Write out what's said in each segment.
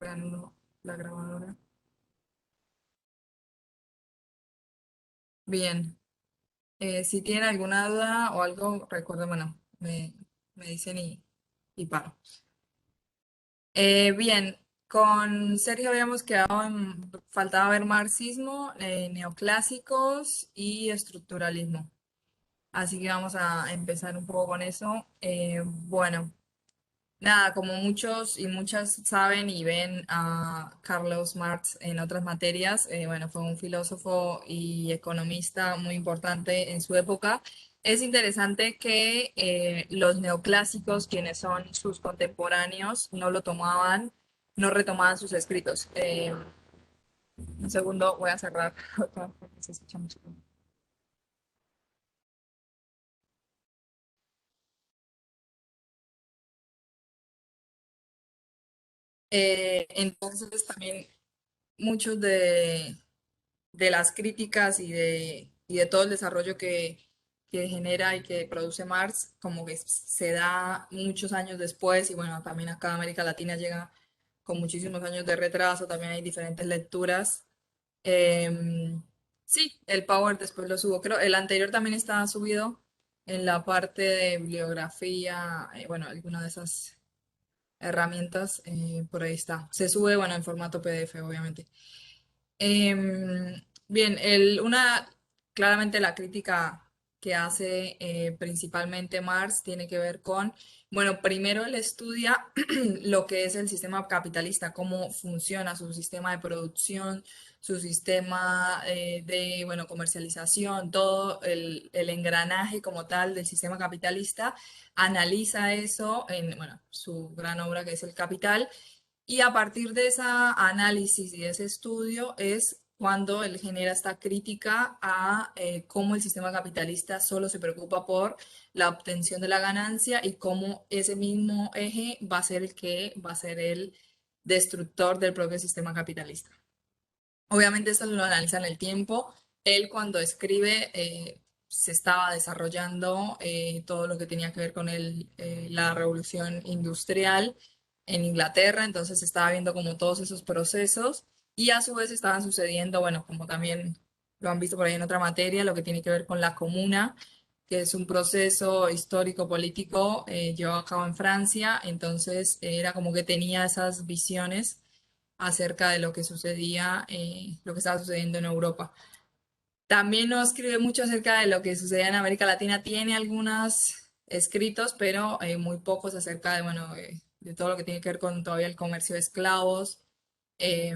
Creando la grabadora. Bien, si tienen alguna duda o algo, recuerden, bueno, me dicen y paro. Bien, con Sergio habíamos quedado faltaba ver marxismo, neoclásicos y estructuralismo. Así que vamos a empezar un poco con eso. Bueno. Nada, como muchos y muchas saben y ven a Carlos Marx en otras materias, bueno, fue un filósofo y economista muy importante en su época. Es interesante que los neoclásicos, quienes son sus contemporáneos, no lo tomaban, no retomaban sus escritos. Un segundo, voy a cerrar porque se escucha mucho. Entonces, también muchos de las críticas y de todo el desarrollo que genera y que produce Marx, como que se da muchos años después y bueno, también acá América Latina llega con muchísimos años de retraso, también hay diferentes lecturas. Em, sí, el Power después lo subo, creo, el anterior también estaba subido en la parte de bibliografía, bueno, alguna de esas herramientas, por ahí está. Se sube, bueno, en formato PDF, obviamente. Bien, claramente la crítica que hace principalmente Marx tiene que ver con, bueno, primero él estudia lo que es el sistema capitalista, cómo funciona su sistema de producción, su sistema bueno, comercialización, todo el engranaje como tal del sistema capitalista, analiza eso en, bueno, su gran obra que es El Capital y a partir de ese análisis y de ese estudio es cuando él genera esta crítica a cómo el sistema capitalista solo se preocupa por la obtención de la ganancia y cómo ese mismo eje va a ser el que va a ser el destructor del propio sistema capitalista. Obviamente esto lo analiza en el tiempo. Él cuando escribe se estaba desarrollando todo lo que tenía que ver con la revolución industrial en Inglaterra, entonces se estaba viendo como todos esos procesos y a su vez estaban sucediendo, bueno, como también lo han visto por ahí en otra materia, lo que tiene que ver con la comuna, que es un proceso histórico político llevado a cabo en Francia, entonces era como que tenía esas visiones acerca de lo que sucedía, lo que estaba sucediendo en Europa. También no escribe mucho acerca de lo que sucedía en América Latina, tiene algunos escritos, pero muy pocos acerca de, bueno, de todo lo que tiene que ver con todavía el comercio de esclavos, eh,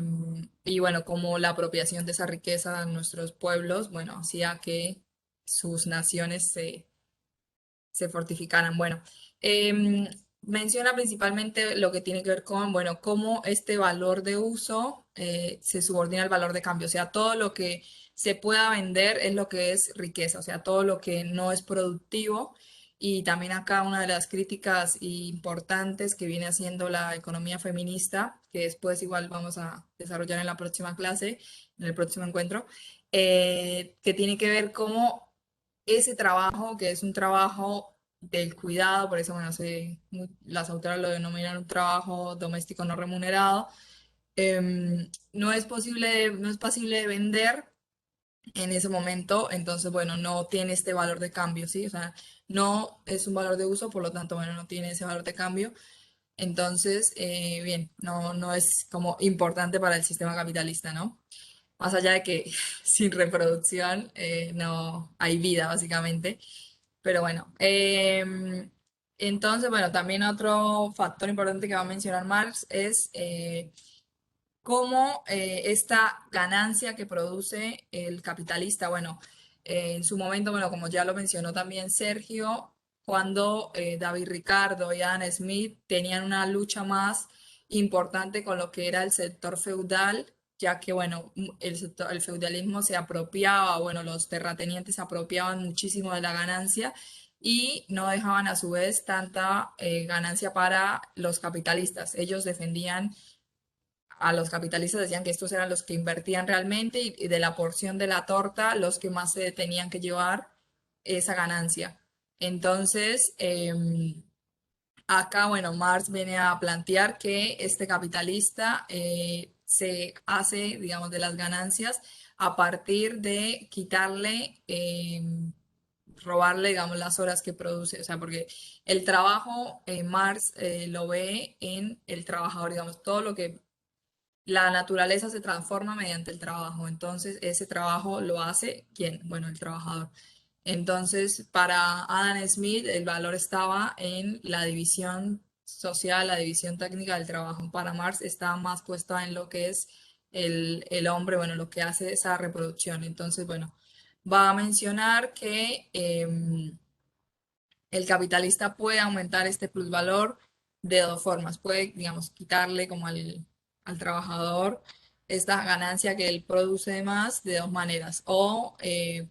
y bueno, como la apropiación de esa riqueza en nuestros pueblos, bueno, hacía que sus naciones se fortificaran. Bueno, menciona principalmente lo que tiene que ver con, bueno, cómo este valor de uso se subordina al valor de cambio. O sea, todo lo que se pueda vender es lo que es riqueza, o sea, todo lo que no es productivo. Y también acá una de las críticas importantes que viene haciendo la economía feminista, que después igual vamos a desarrollar en la próxima clase, en el próximo encuentro, que tiene que ver cómo ese trabajo, que es un trabajo del cuidado, por eso bueno, las autoras lo denominan un trabajo doméstico no remunerado, no es posible de vender en ese momento, entonces bueno, no tiene este valor de cambio, ¿sí? O sea, no es un valor de uso, por lo tanto, bueno, no tiene ese valor de cambio. Entonces, bien, no es como importante para el sistema capitalista, ¿no? Más allá de que sin reproducción no hay vida, básicamente. Pero bueno, entonces, bueno, también otro factor importante que va a mencionar Marx es cómo esta ganancia que produce el capitalista, bueno, en su momento, bueno, como ya lo mencionó también Sergio, cuando David Ricardo y Adam Smith tenían una lucha más importante con lo que era el sector feudal, ya que, bueno, el feudalismo se apropiaba, bueno, los terratenientes se apropiaban muchísimo de la ganancia y no dejaban a su vez tanta ganancia para los capitalistas. Ellos defendían a los capitalistas, decían que estos eran los que invertían realmente y de la porción de la torta los que más se tenían que llevar esa ganancia. Entonces, Acá, bueno, Marx viene a plantear que este capitalista se hace, digamos, de las ganancias a partir de quitarle, robarle, digamos, las horas que produce. O sea, porque el trabajo, Marx lo ve en el trabajador, digamos, todo lo que la naturaleza se transforma mediante el trabajo. Entonces, ese trabajo lo hace ¿quién? Bueno, el trabajador. Entonces, para Adam Smith, el valor estaba en la división social, la división técnica del trabajo. Para Marx está más puesta en lo que es el hombre, bueno, lo que hace esa reproducción. Entonces, bueno, va a mencionar que el capitalista puede aumentar este plusvalor de dos formas. Puede, digamos, quitarle como al trabajador esta ganancia que él produce de más de dos maneras. O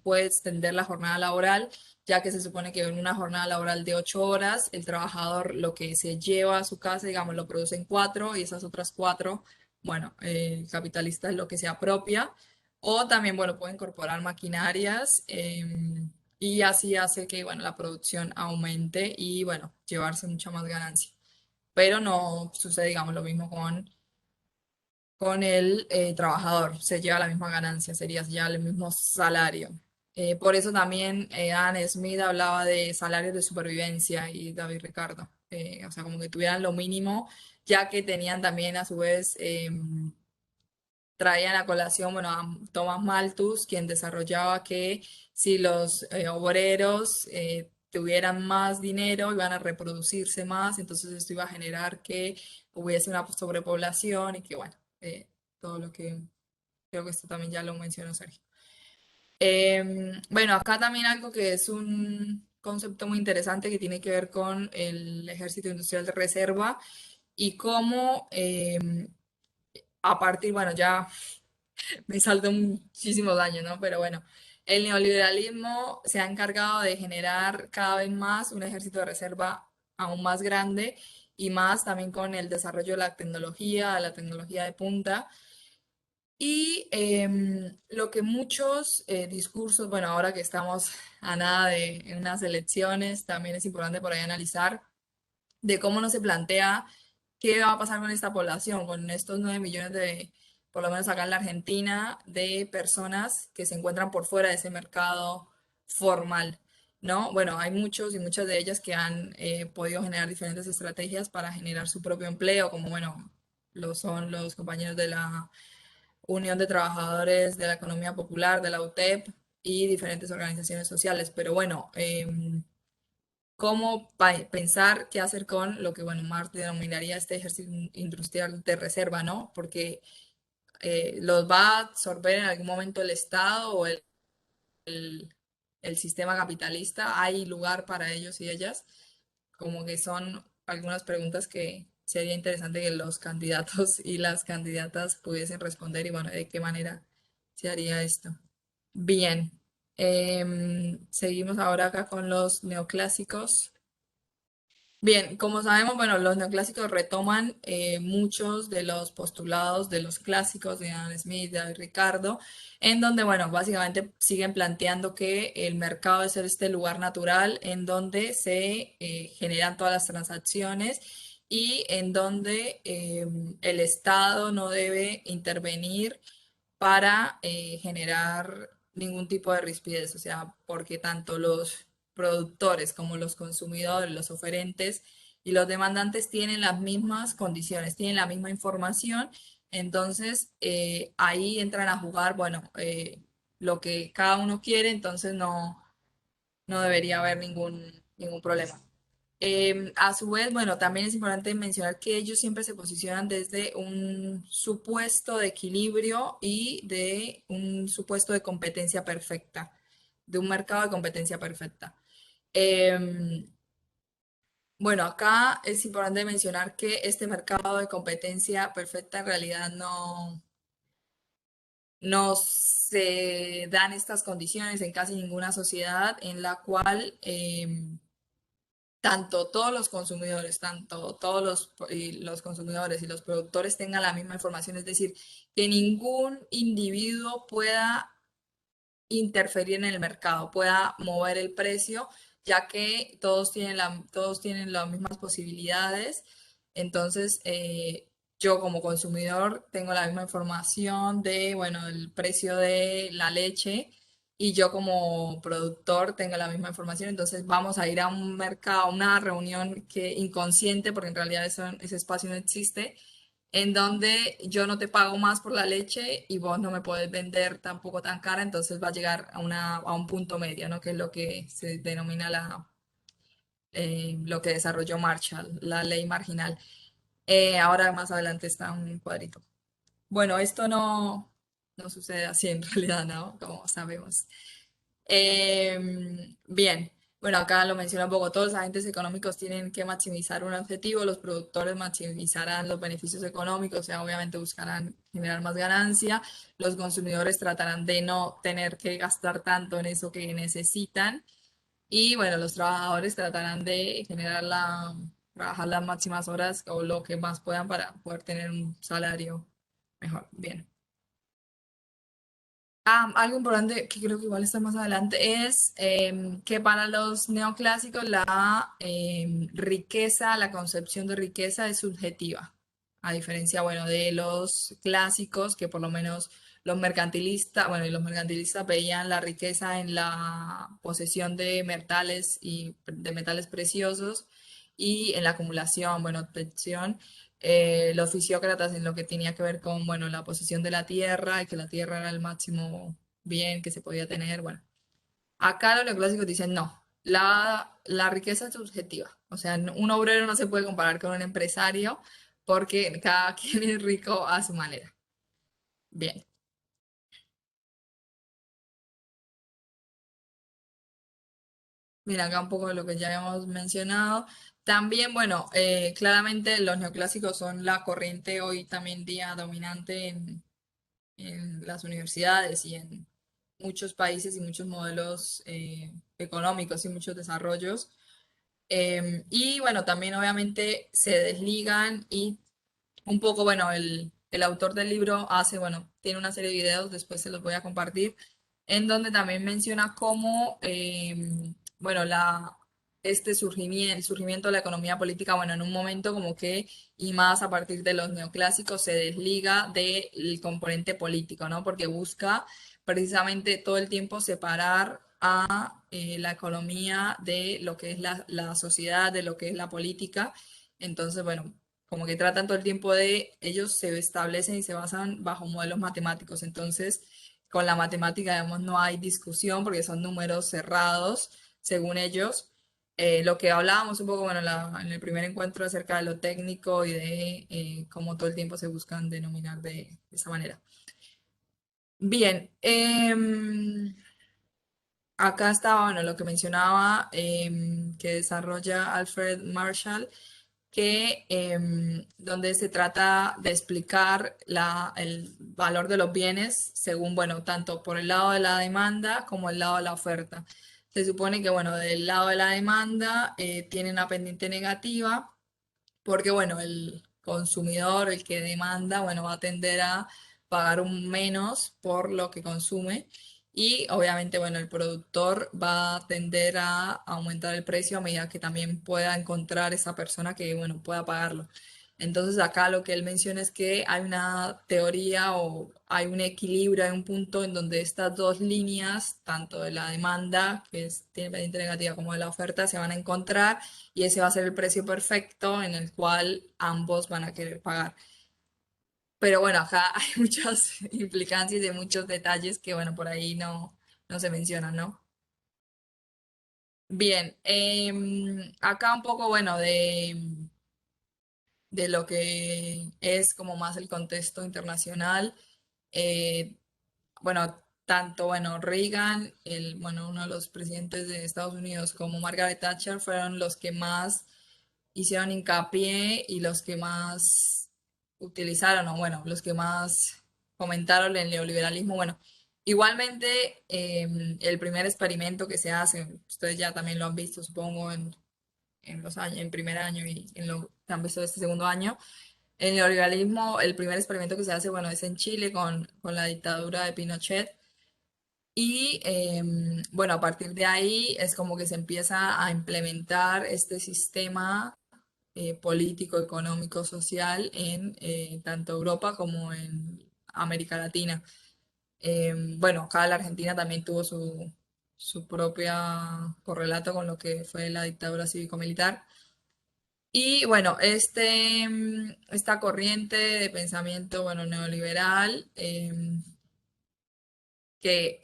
puede extender la jornada laboral, ya que se supone que en una jornada laboral de 8 horas, el trabajador lo que se lleva a su casa, digamos, lo produce en cuatro y esas otras cuatro, bueno, el capitalista es lo que se apropia. O también, bueno, puede incorporar maquinarias. Y así hace que, bueno, la producción aumente y, bueno, llevarse mucha más ganancia. Pero no sucede, digamos, lo mismo con el trabajador. Se lleva la misma ganancia, sería ya el mismo salario. Por eso también Adam Smith hablaba de salarios de supervivencia y David Ricardo. O sea, como que tuvieran lo mínimo, ya que tenían también a su vez traían a colación, bueno, a Thomas Malthus, quien desarrollaba que si los obreros tuvieran más dinero, iban a reproducirse más, entonces esto iba a generar que hubiese una sobrepoblación y que, bueno, todo lo que creo que esto también ya lo mencionó Sergio. Bueno, acá también algo que es un concepto muy interesante que tiene que ver con el ejército industrial de reserva y cómo a partir, bueno, ya me saltó muchísimos años, ¿no? Pero bueno, el neoliberalismo se ha encargado de generar cada vez más un ejército de reserva aún más grande y más también con el desarrollo de la tecnología de punta. Y lo que muchos discursos, bueno, ahora que estamos a nada de unas elecciones, también es importante por ahí analizar de cómo no se plantea qué va a pasar con esta población, con estos 9 millones de, por lo menos acá en la Argentina, de personas que se encuentran por fuera de ese mercado formal, ¿no? Bueno, hay muchos y muchas de ellas que han podido generar diferentes estrategias para generar su propio empleo, como, bueno, lo son los compañeros de la Unión de Trabajadores de la Economía Popular, de la UTEP y diferentes organizaciones sociales. Pero bueno, cómo pensar qué hacer con lo que, bueno, Marx denominaría este ejército industrial de reserva, ¿no? Porque los va a absorber en algún momento el Estado o el sistema capitalista. ¿Hay lugar para ellos y ellas? Como que son algunas preguntas que sería interesante que los candidatos y las candidatas pudiesen responder y, bueno, de qué manera se haría esto. Bien, seguimos ahora acá con los neoclásicos. Bien, como sabemos, bueno, los neoclásicos retoman muchos de los postulados de los clásicos de Adam Smith, de David Ricardo, en donde, bueno, básicamente siguen planteando que el mercado es este lugar natural en donde se generan todas las transacciones y en donde el Estado no debe intervenir para generar ningún tipo de rispidez, o sea, porque tanto los productores como los consumidores, los oferentes y los demandantes tienen las mismas condiciones, tienen la misma información, entonces ahí entran a jugar, bueno, lo que cada uno quiere, entonces no debería haber ningún problema. A su vez, bueno, también es importante mencionar que ellos siempre se posicionan desde un supuesto de equilibrio y de un supuesto de competencia perfecta, de un mercado de competencia perfecta. Em, bueno, acá es importante mencionar que este mercado de competencia perfecta en realidad no se dan estas condiciones en casi ninguna sociedad en la cual tanto todos los consumidores, tanto todos los consumidores y los productores tengan la misma información, es decir, que ningún individuo pueda interferir en el mercado, pueda mover el precio ya que todos tienen las mismas posibilidades. Entonces, yo como consumidor tengo la misma información de, bueno, el precio de la leche y yo como productor tengo la misma información. Entonces, vamos a ir a un mercado, a una reunión que inconsciente, porque en realidad ese espacio no existe, en donde yo no te pago más por la leche y vos no me puedes vender tampoco tan cara, entonces va a llegar a un punto medio, ¿no? Que es lo que se denomina lo que desarrolló Marshall, la ley marginal. Ahora más adelante está un cuadrito. Bueno, esto no sucede así en realidad, ¿no? Como sabemos. Bien, bueno, acá lo menciona un poco, todos los agentes económicos tienen que maximizar un objetivo, los productores maximizarán los beneficios económicos, o sea, obviamente buscarán generar más ganancia, los consumidores tratarán de no tener que gastar tanto en eso que necesitan y bueno, los trabajadores tratarán de trabajar las máximas horas o lo que más puedan para poder tener un salario mejor. Bien. Algo importante que creo que igual está más adelante es que para los neoclásicos la riqueza, la concepción de riqueza es subjetiva, a diferencia, bueno, de los clásicos que por lo menos los mercantilistas, bueno, y los mercantilistas veían la riqueza en la posesión de metales y de metales preciosos y en la acumulación, bueno, obtención los fisiócratas en lo que tenía que ver con, bueno, la posesión de la tierra y que la tierra era el máximo bien que se podía tener. Bueno, acá los neoclásicos dicen no, la riqueza es subjetiva. O sea, un obrero no se puede comparar con un empresario porque cada quien es rico a su manera. Bien, mira acá un poco de lo que ya habíamos mencionado. También, bueno, claramente los neoclásicos son la corriente hoy también día dominante en las universidades y en muchos países y muchos modelos económicos y muchos desarrollos. Y bueno, también obviamente se desligan y un poco, bueno, el autor del libro hace, bueno, tiene una serie de videos, después se los voy a compartir, en donde también menciona cómo, bueno, este surgimiento, el surgimiento de la economía política, bueno, en un momento como que, y más a partir de los neoclásicos, se desliga del componente político, ¿no? Porque busca precisamente todo el tiempo separar a la economía de lo que es la sociedad, de lo que es la política. Entonces, bueno, como que tratan todo el tiempo de, ellos se establecen y se basan bajo modelos matemáticos. Entonces, con la matemática, digamos, no hay discusión porque son números cerrados, según ellos. Lo que hablábamos un poco, bueno, en el primer encuentro acerca de lo técnico y de cómo todo el tiempo se buscan denominar de esa manera. Bien, acá estaba, bueno, lo que mencionaba que desarrolla Alfred Marshall que donde se trata de explicar el valor de los bienes según, bueno, tanto por el lado de la demanda como el lado de la oferta. Se supone que, bueno, del lado de la demanda tiene una pendiente negativa porque, bueno, el consumidor, el que demanda, bueno, va a tender a pagar un menos por lo que consume y obviamente, bueno, el productor va a tender a aumentar el precio a medida que también pueda encontrar esa persona que, bueno, pueda pagarlo. Entonces acá lo que él menciona es que hay una teoría o hay un equilibrio, hay un punto en donde estas dos líneas, tanto de la demanda, tiene pendiente negativa, como de la oferta, se van a encontrar y ese va a ser el precio perfecto en el cual ambos van a querer pagar. Pero bueno, acá hay muchas implicancias y muchos detalles que, bueno, por ahí no se mencionan, ¿no? Bien, acá un poco, bueno, de lo que es como más el contexto internacional. Eh, bueno, tanto, bueno, Reagan, bueno, uno de los presidentes de Estados Unidos, como Margaret Thatcher fueron los que más hicieron hincapié y los que más utilizaron, o bueno, los que más comentaron el neoliberalismo. Bueno, igualmente el primer experimento que se hace, ustedes ya también lo han visto, supongo, en los años, en primer año y en lo que han visto este segundo año. El neoliberalismo, el primer experimento que se hace, bueno, es en Chile con la dictadura de Pinochet Y bueno, a partir de ahí es como que se empieza a implementar este sistema político, económico, social en tanto Europa como en América Latina. Bueno, acá la Argentina también tuvo su propia correlato con lo que fue la dictadura cívico-militar. Y bueno, esta corriente de pensamiento, bueno, neoliberal, que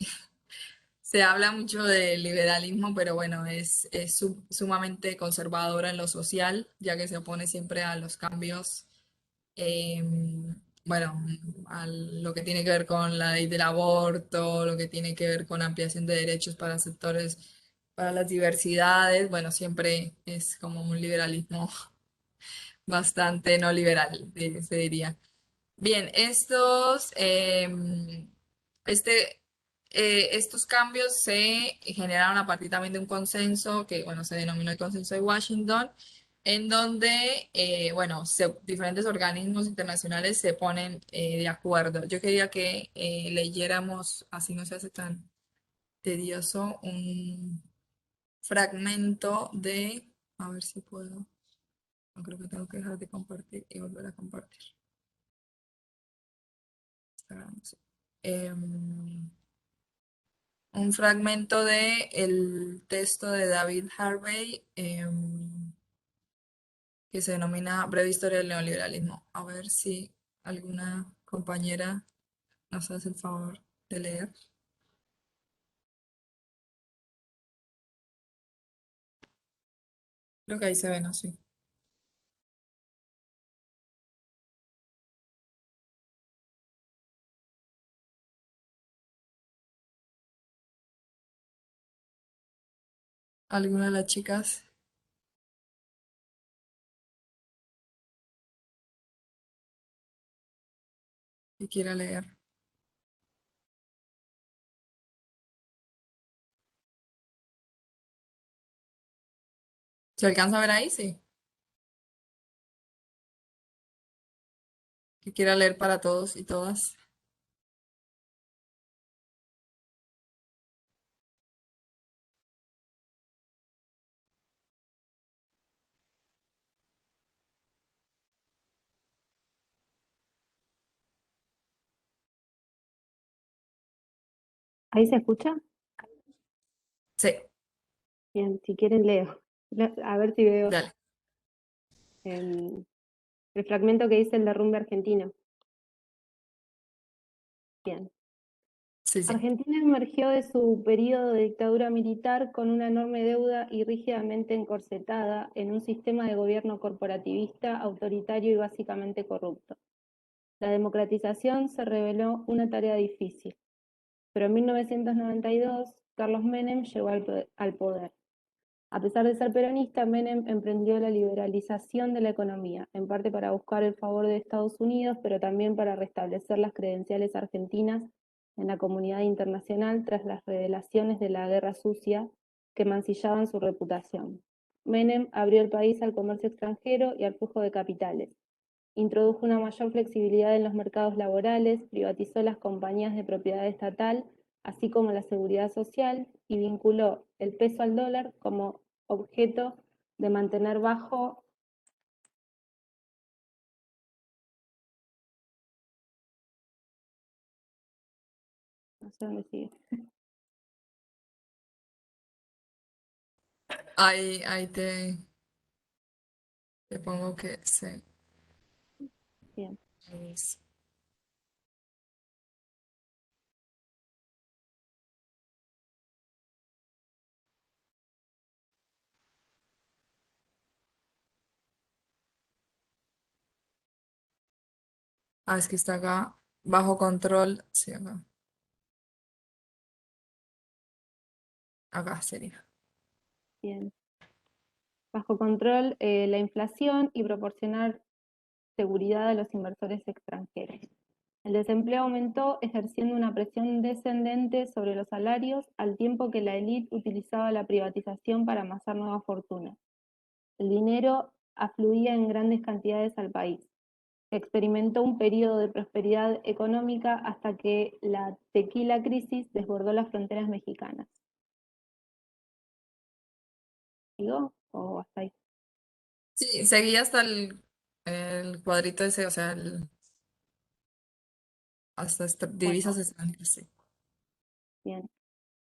se habla mucho del liberalismo, pero bueno, es sumamente conservadora en lo social, ya que se opone siempre a los cambios, eh, bueno, a lo que tiene que ver con la ley del aborto, lo que tiene que ver con ampliación de derechos para sectores, para las diversidades, bueno, siempre es como un liberalismo bastante no liberal, se diría. Bien, este, estos cambios se generaron a partir también de un consenso que, bueno, se denominó el Consenso de Washington, en donde, bueno, diferentes organismos internacionales se ponen de acuerdo. Yo quería que leyéramos, así no se hace tan tedioso, un fragmento a ver si puedo, no creo que tengo que dejar de compartir y volver a compartir. Instagram, sí. Em, un fragmento de el texto de David Harvey, que se denomina Breve Historia del Neoliberalismo. A ver si alguna compañera nos hace el favor de leer. Creo que ahí se ven así. ¿Alguna de las chicas que quiera leer? ¿Se alcanza a ver ahí? Sí. Que quiera leer para todos y todas. ¿Ahí se escucha? Sí, Bien, si quieren leo. A ver si veo dale. em, el fragmento que dice el derrumbe argentino. Bien. Sí, sí. Argentina emergió de su periodo de dictadura militar con una enorme deuda y rígidamente encorsetada en un sistema de gobierno corporativista, autoritario y básicamente corrupto. La democratización se reveló una tarea difícil, pero en 1992 Carlos Menem llegó al poder. A pesar de ser peronista, Menem emprendió la liberalización de la economía, en parte para buscar el favor de Estados Unidos, pero también para restablecer las credenciales argentinas en la comunidad internacional tras las revelaciones de la Guerra Sucia que mancillaban su reputación. Menem abrió el país al comercio extranjero y al flujo de capitales. Introdujo una mayor flexibilidad en los mercados laborales, privatizó las compañías de propiedad estatal, así como la seguridad social, y vinculó el peso al dólar como objeto de mantener bajo. No sé dónde sigue. Ahí te pongo que sí. Bien, Ah, es que está acá. Bajo control. Sí, acá. Acá sería. bien. Bajo control la inflación y proporcionar seguridad a los inversores extranjeros. El desempleo aumentó ejerciendo una presión descendente sobre los salarios al tiempo que la élite utilizaba la privatización para amasar nuevas fortunas. El dinero afluía en grandes cantidades al país. experimentó un periodo de prosperidad económica hasta que la tequila crisis desbordó las fronteras mexicanas. ¿Digo? ¿O hasta ahí? Sí, seguí hasta el cuadrito ese, o sea, hasta Bueno, divisas extranjeras, sí. bien.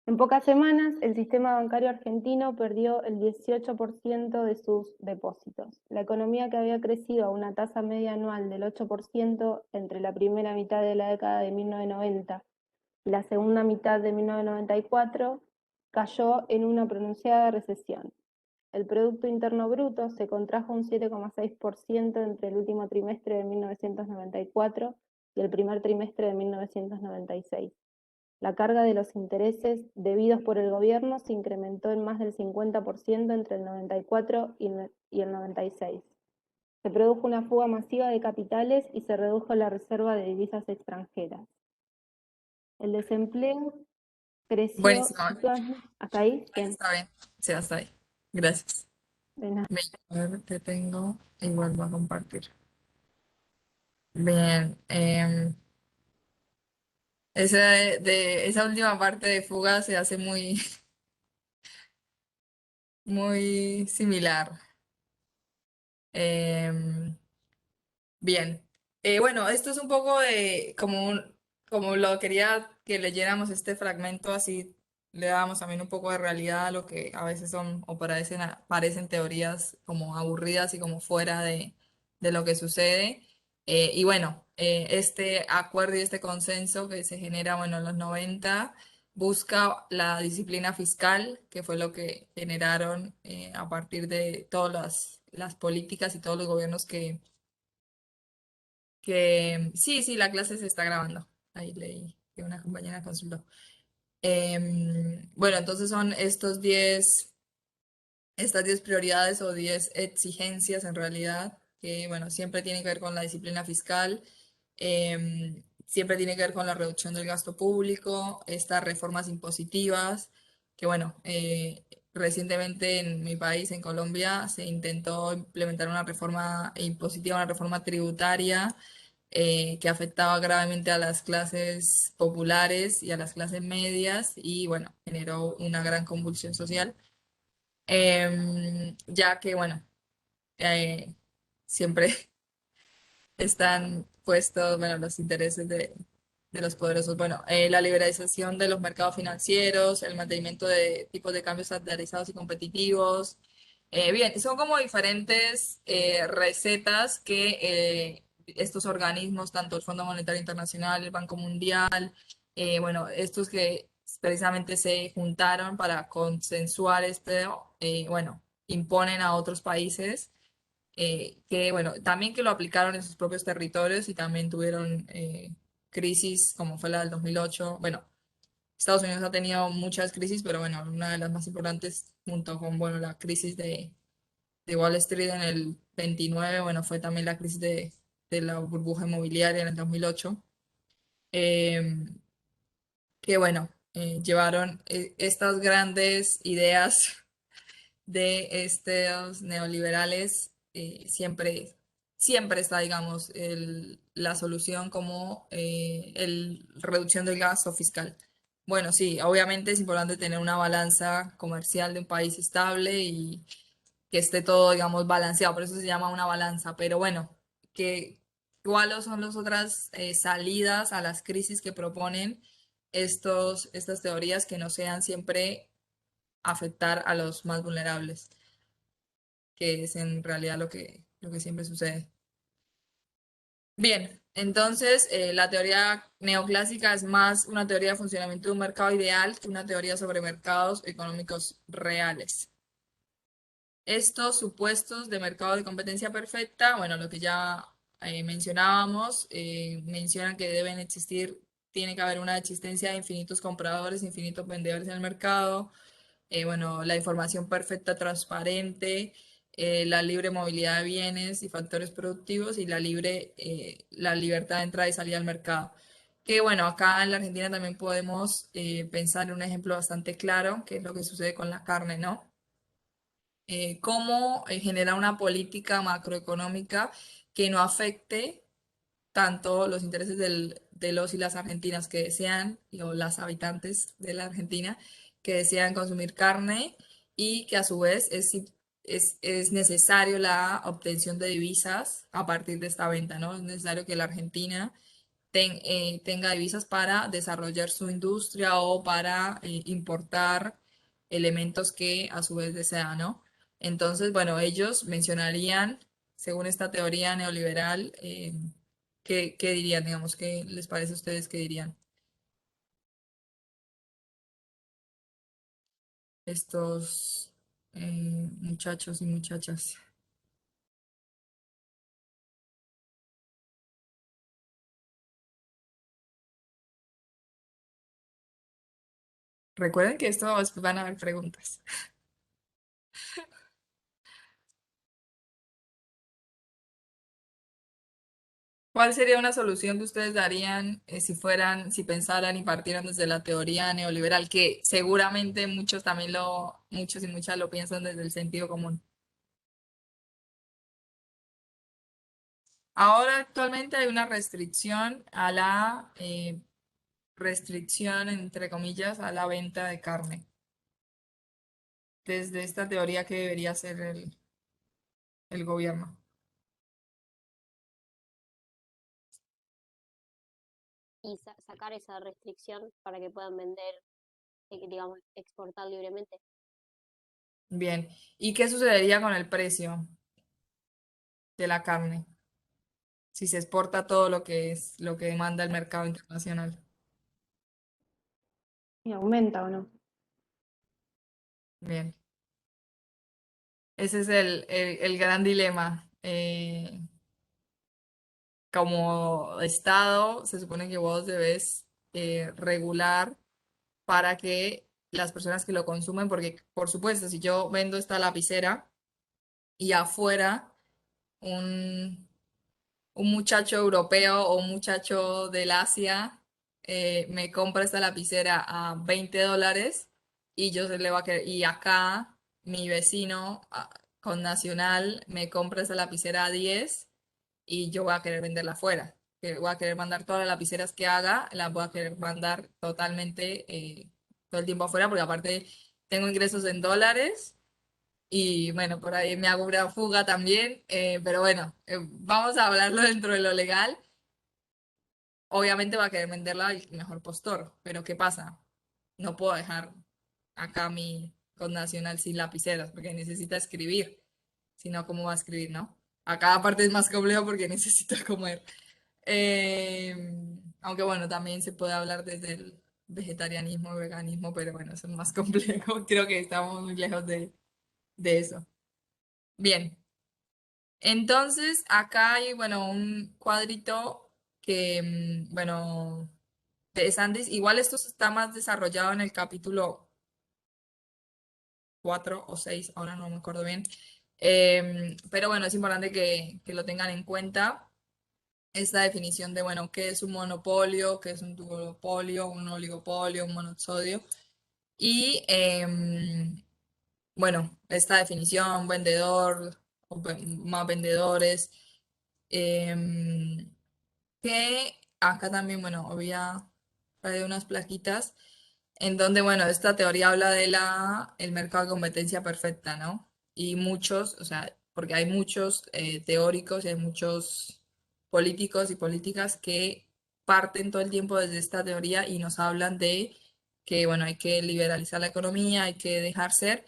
En pocas semanas, el sistema bancario argentino perdió el 18% de sus depósitos. La economía, que había crecido a una tasa media anual del 8% entre la primera mitad de la década de 1990 y la segunda mitad de 1994, cayó en una pronunciada recesión. El Producto Interno Bruto se contrajo un 7,6% entre el último trimestre de 1994 y el primer trimestre de 1996. La carga de los intereses debidos por el gobierno se incrementó en más del 50% entre el 94 y el 96. Se produjo una fuga masiva de capitales y se redujo la reserva de divisas extranjeras. El desempleo creció Buenísimo, hasta ahí, bien, está bien. Sí, hasta ahí. Gracias. de nada. Bien, a ver, te tengo y vuelvo a compartir. Bien, esa última parte de fuga se hace muy, muy similar. Em, Bien. Bueno, esto es un poco de como lo quería que leyéramos este fragmento, así le damos también un poco de realidad a lo que a veces son o parecen teorías como aburridas y como fuera de lo que sucede. Y bueno, este acuerdo y este consenso que se genera, bueno, en los 90 busca la disciplina fiscal, que fue lo que generaron a partir de todas las políticas y todos los gobiernos que sí, sí, la clase se está grabando. Ahí leí que una compañera consultó. Bueno, entonces son estas 10 prioridades o 10 exigencias en realidad, que bueno, siempre tienen que ver con la disciplina fiscal, siempre tiene que ver con la reducción del gasto público, estas reformas impositivas, que bueno, recientemente en mi país, en Colombia, se intentó implementar una reforma impositiva, una reforma tributaria que afectaba gravemente a las clases populares y a las clases medias y bueno, generó una gran convulsión social, ya que bueno, eh, siempre están puestos, bueno, los intereses de los poderosos. Bueno, la liberalización de los mercados financieros, el mantenimiento de tipos de cambios estandarizados y competitivos. Bien, son como diferentes recetas que estos organismos, tanto el Fondo Monetario Internacional, el Banco Mundial, bueno, estos que precisamente se juntaron para consensuar bueno, imponen a otros países que bueno, también que lo aplicaron en sus propios territorios y también tuvieron crisis como fue la del 2008. Bueno, Estados Unidos ha tenido muchas crisis, pero bueno, una de las más importantes junto con, bueno, la crisis de Wall Street en el 29, bueno, fue también la crisis de la burbuja inmobiliaria en el 2008, eh, que bueno, llevaron estas grandes ideas de estos neoliberales, siempre está, digamos, la solución como reducción del gasto fiscal. Bueno, sí, obviamente es importante tener una balanza comercial de un país estable y que esté todo, digamos, balanceado, por eso se llama una balanza, pero bueno, ¿cuáles son las otras salidas a las crisis que proponen estas teorías que no sean siempre afectar a los más vulnerables? Que es en realidad lo que siempre sucede. Bien, entonces la teoría neoclásica es más una teoría de funcionamiento de un mercado ideal que una teoría sobre mercados económicos reales. Estos supuestos de mercado de competencia perfecta, bueno, lo que ya mencionábamos, mencionan que deben existir, tiene que haber una existencia de infinitos compradores, infinitos vendedores en el mercado, bueno, la información perfecta, transparente, la libre movilidad de bienes y factores productivos y la libertad de entrada y salida al mercado. Que bueno, acá en la Argentina también podemos pensar en un ejemplo bastante claro, que es lo que sucede con la carne, ¿no? Cómo generar una política macroeconómica que no afecte. tanto los intereses de los y las argentinas que desean, o las habitantes de la Argentina que desean consumir carne y que a su vez es necesario la obtención de divisas a partir de esta venta, ¿no? Es necesario que la Argentina tenga divisas para desarrollar su industria o para importar elementos que a su vez desea, ¿no? Entonces, bueno, ellos mencionarían, según esta teoría neoliberal, ¿qué dirían, digamos? ¿Qué les parece a ustedes que dirían estos muchachos y muchachas? Recuerden que esto después van a haber preguntas. ¿Cuál sería una solución que ustedes darían si pensaran y partieran desde la teoría neoliberal, que seguramente muchos y muchas lo piensan desde el sentido común? Ahora actualmente hay una restricción, entre comillas, a la venta de carne. Desde esta teoría que debería hacer el gobierno. y sacar esa restricción para que puedan vender, digamos, exportar libremente. Bien. ¿Y qué sucedería con el precio de la carne si se exporta todo lo que demanda el mercado internacional? ¿Y aumenta o no? Bien. Ese es el gran dilema. Como Estado, se supone que vos debes regular para que las personas que lo consumen, porque por supuesto, si yo vendo esta lapicera y afuera un, un muchacho europeo o un muchacho del Asia me compra esta lapicera a $20 y yo se le va a querer, y acá mi vecino con Nacional me compra esa lapicera a 10 y yo voy a querer venderla afuera. Que voy a querer mandar todas las lapiceras que haga, las voy a querer mandar totalmente todo el tiempo afuera, porque aparte tengo ingresos en dólares y bueno, por ahí me hago una fuga también, pero bueno, vamos a hablarlo dentro de lo legal. Obviamente va a querer venderla al mejor postor, pero ¿qué pasa? No puedo dejar acá mi connacional sin lapiceras porque necesita escribir, si no, ¿cómo va a escribir, no? Acá aparte es más complejo porque necesita comer. Eh, Aunque bueno, también se puede hablar desde el vegetarianismo, veganismo, pero bueno, eso es más complejo. Creo que estamos muy lejos de eso. Bien, entonces acá hay, bueno, un cuadrito que, bueno, de Sandys. Igual esto está más desarrollado en el capítulo 4 o 6, ahora no me acuerdo bien. Pero bueno, es importante que lo tengan en cuenta. Esta definición de, bueno, qué es un monopolio, qué es un duopolio, un oligopolio, un monoxodio. Y bueno, esta definición, vendedor, más vendedores, em, que acá también, bueno, había traído unas plaquitas en donde, bueno, esta teoría habla de el mercado de competencia perfecta, ¿no? Y muchos, o sea, porque hay muchos teóricos y hay muchos políticos y políticas que parten todo el tiempo desde esta teoría y nos hablan de que, bueno, hay que liberalizar la economía, hay que dejar ser.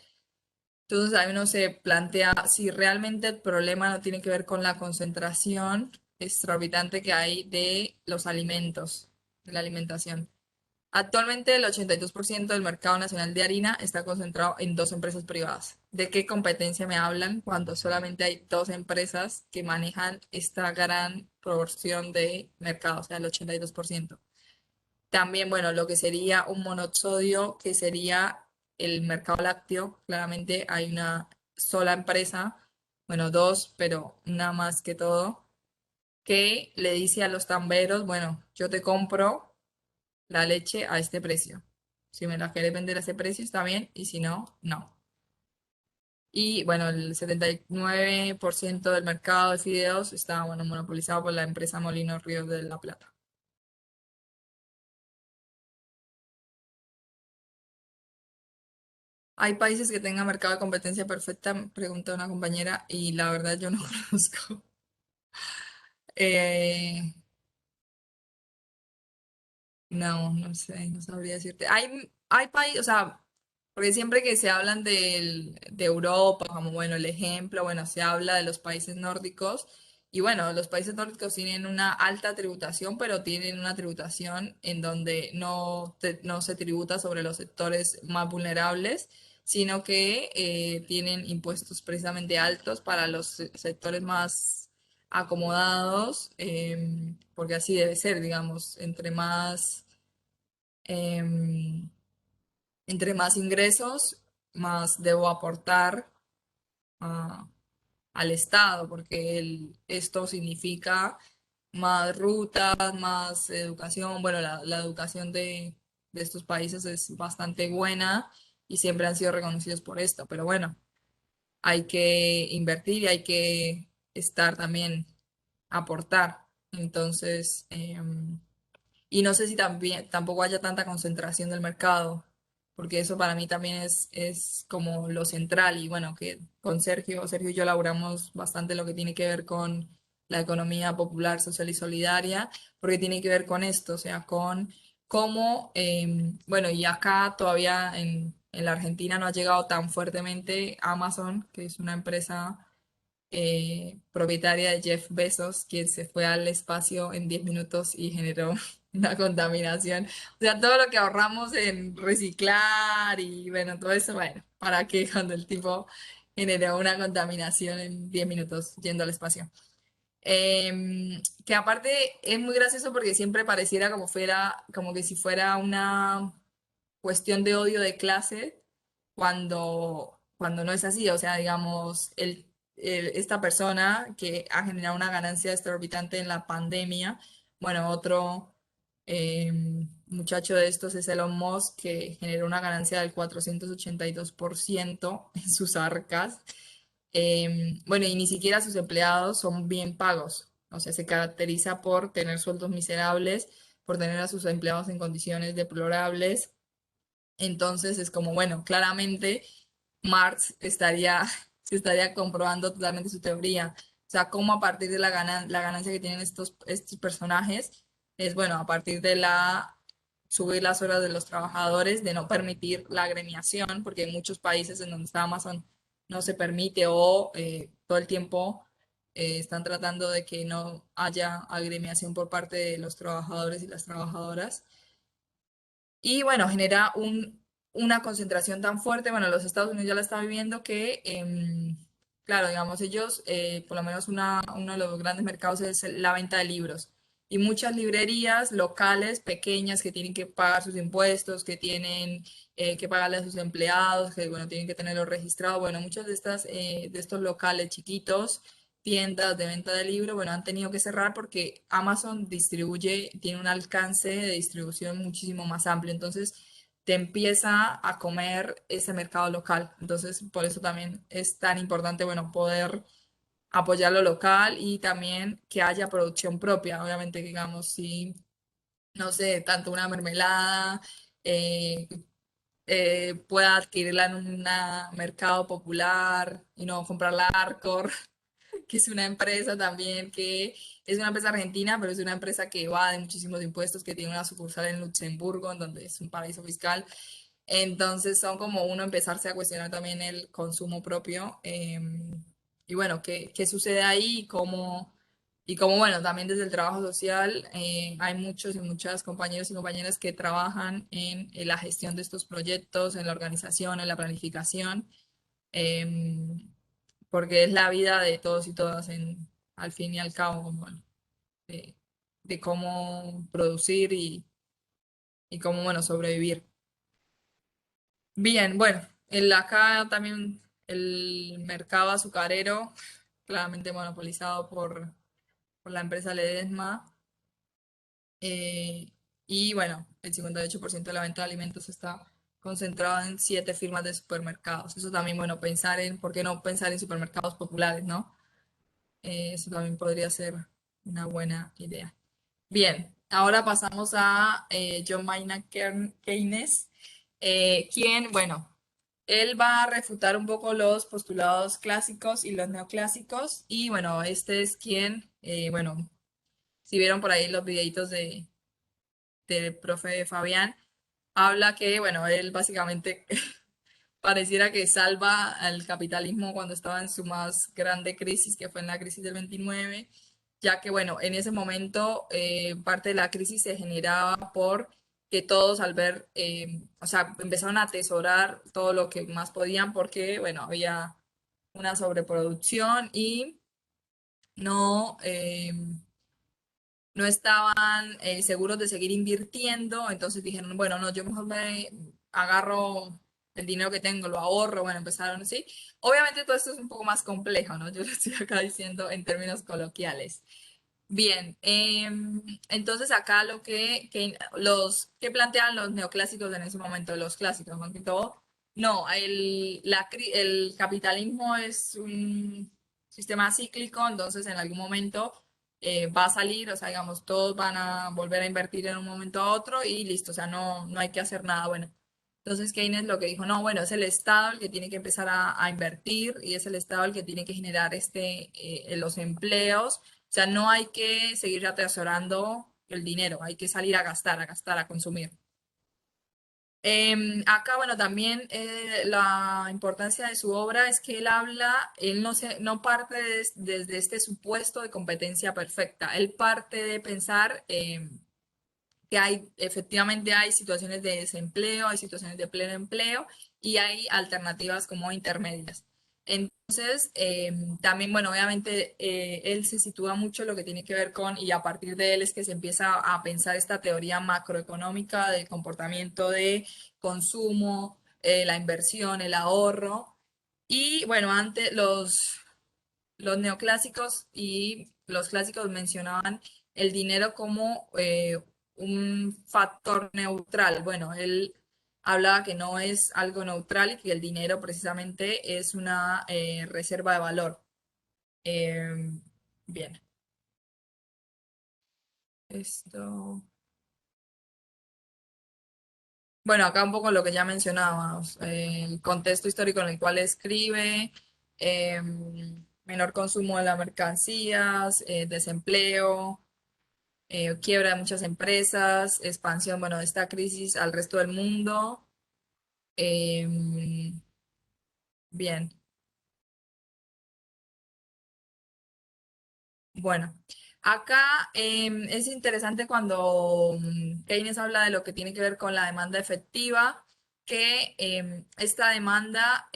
Entonces ahí uno se plantea si realmente el problema no tiene que ver con la concentración exorbitante que hay de los alimentos, de la alimentación. Actualmente el 82% del mercado nacional de harina está concentrado en dos empresas privadas. ¿De qué competencia me hablan cuando solamente hay dos empresas que manejan esta gran proporción de mercado, o sea, el 82%? También, bueno, lo que sería un monoxodio, que sería el mercado lácteo. Claramente hay una sola empresa, bueno, dos, pero una más que todo, que le dice a los tamberos, bueno, yo te compro la leche a este precio. Si me la quieres vender a ese precio, está bien, y si no, no. Y bueno, el 79% del mercado de fideos está, bueno, monopolizado por la empresa Molinos Ríos de la Plata. ¿Hay países que tengan mercado de competencia perfecta? Me pregunta una compañera y la verdad yo no conozco. Eh, no, no sé, no sabría decirte. Hay países, o sea, porque siempre que se hablan de Europa, como bueno, el ejemplo, bueno, se habla de los países nórdicos. Y bueno, los países nórdicos tienen una alta tributación, pero tienen una tributación en donde no se tributa sobre los sectores más vulnerables, sino que tienen impuestos precisamente altos para los sectores más acomodados, porque así debe ser, digamos, em, entre más ingresos, más debo aportar a- al Estado, porque esto significa más rutas, más educación. Bueno, la educación de estos países es bastante buena y siempre han sido reconocidos por esto, pero bueno, hay que invertir y hay que estar también, aportar. Entonces, y no sé si también tampoco haya tanta concentración del mercado, porque eso para mí también es como lo central. Y bueno, que con Sergio y yo laburamos bastante lo que tiene que ver con la economía popular, social y solidaria, porque tiene que ver con esto, o sea, con cómo, bueno, y acá todavía en la Argentina no ha llegado tan fuertemente Amazon, que es una empresa propietaria de Jeff Bezos, quien se fue al espacio en 10 minutos y generó una contaminación. O sea, todo lo que ahorramos en reciclar y bueno, todo eso, bueno, ¿para qué cuando el tipo generó una contaminación en 10 minutos yendo al espacio? Que aparte es muy gracioso porque siempre pareciera como que si fuera una cuestión de odio de clase cuando no es así. O sea, digamos, esta persona que ha generado una ganancia exorbitante en la pandemia, bueno, otro eh, muchacho de estos es Elon Musk, que generó una ganancia del 482% en sus arcas. Bueno, y ni siquiera sus empleados son bien pagos. O sea, se caracteriza por tener sueldos miserables, por tener a sus empleados en condiciones deplorables. Entonces es como, bueno, claramente Marx se estaría comprobando totalmente su teoría. O sea, cómo a partir de la ganancia que tienen estos personajes, es bueno, a partir de subir las horas de los trabajadores, de no permitir la agremiación, porque en muchos países en donde está Amazon no se permite o todo el tiempo están tratando de que no haya agremiación por parte de los trabajadores y las trabajadoras. Y bueno, genera una concentración tan fuerte. Bueno, los Estados Unidos ya la está viviendo que, claro, digamos, ellos, por lo menos uno de los grandes mercados es la venta de libros. Y muchas librerías locales, pequeñas, que tienen que pagar sus impuestos, que tienen que pagarle a sus empleados, que, bueno, tienen que tenerlo registrado. Bueno, muchos de estos locales chiquitos, tiendas de venta de libros, bueno, han tenido que cerrar porque Amazon tiene un alcance de distribución muchísimo más amplio. Entonces, te empieza a comer ese mercado local. Entonces, por eso también es tan importante, bueno, poder apoyar lo local y también que haya producción propia. Obviamente, digamos, si, no sé, tanto una mermelada, eh, pueda adquirirla en un mercado popular y no comprarla Arcor, que es una empresa también que es una empresa argentina, pero es una empresa que evade muchísimos impuestos, que tiene una sucursal en Luxemburgo, en donde es un paraíso fiscal. Entonces son como uno empezarse a cuestionar también el consumo propio. Y bueno, ¿qué sucede ahí? Y cómo, bueno, también desde el trabajo social hay muchos y muchas compañeros y compañeras que trabajan en la gestión de estos proyectos, en la organización, en la planificación, em, porque es la vida de todos y todas al fin y al cabo, como de, de cómo producir y cómo, bueno, sobrevivir. Bien, bueno, acá también el mercado azucarero, claramente monopolizado por la empresa Ledesma, eh, y bueno, el 58% de la venta de alimentos está concentrado en 7 firmas de supermercados. Eso también, bueno, pensar en, ¿por qué no pensar en supermercados populares, no? Eso también podría ser una buena idea. Bien, ahora pasamos a John Maynard Keynes, quien, bueno, él va a refutar un poco los postulados clásicos y los neoclásicos. Y bueno, este es quien, bueno, si vieron por ahí los videitos del profe Fabián, habla que, bueno, él básicamente pareciera que salva al capitalismo cuando estaba en su más grande crisis, que fue en la crisis del 29, ya que, bueno, en ese momento parte de la crisis se generaba por que todos al ver, o sea, empezaron a atesorar todo lo que más podían porque, bueno, había una sobreproducción y no, no estaban seguros de seguir invirtiendo, entonces dijeron, bueno, no, yo mejor me agarro el dinero que tengo, lo ahorro, bueno, empezaron así. Obviamente todo esto es un poco más complejo, ¿no? Yo lo estoy acá diciendo en términos coloquiales. Bien, entonces acá los que plantean los neoclásicos en ese momento, los clásicos, más que todo, no, el capitalismo es un sistema cíclico, entonces en algún momento va a salir, o sea, digamos, todos van a volver a invertir en un momento a otro y listo, o sea, no hay que hacer nada, bueno. Entonces Keynes lo que dijo, no, bueno, es el Estado el que tiene que empezar a invertir y es el Estado el que tiene que generar los empleos, o sea, no hay que seguir atesorando el dinero, hay que salir a gastar, a consumir. Acá, bueno, también la importancia de su obra es que él habla, él no parte desde este supuesto de competencia perfecta, él parte de pensar que efectivamente hay situaciones de desempleo, hay situaciones de pleno empleo y hay alternativas como intermedias. Entonces, también, bueno, obviamente él se sitúa mucho en lo que tiene que ver con, y a partir de él es que se empieza a pensar esta teoría macroeconómica del comportamiento de consumo, la inversión, el ahorro. Y bueno, antes los neoclásicos y los clásicos mencionaban el dinero como un factor neutral. Bueno, él hablaba que no es algo neutral y que el dinero precisamente es una reserva de valor. Eh, bien, esto. Bueno, acá un poco lo que ya mencionábamos, el contexto histórico en el cual escribe, eh, menor consumo de las mercancías, desempleo, quiebra de muchas empresas, expansión, bueno, de esta crisis al resto del mundo. Em, bien, bueno, acá es interesante cuando Keynes habla de lo que tiene que ver con la demanda efectiva, que esta demanda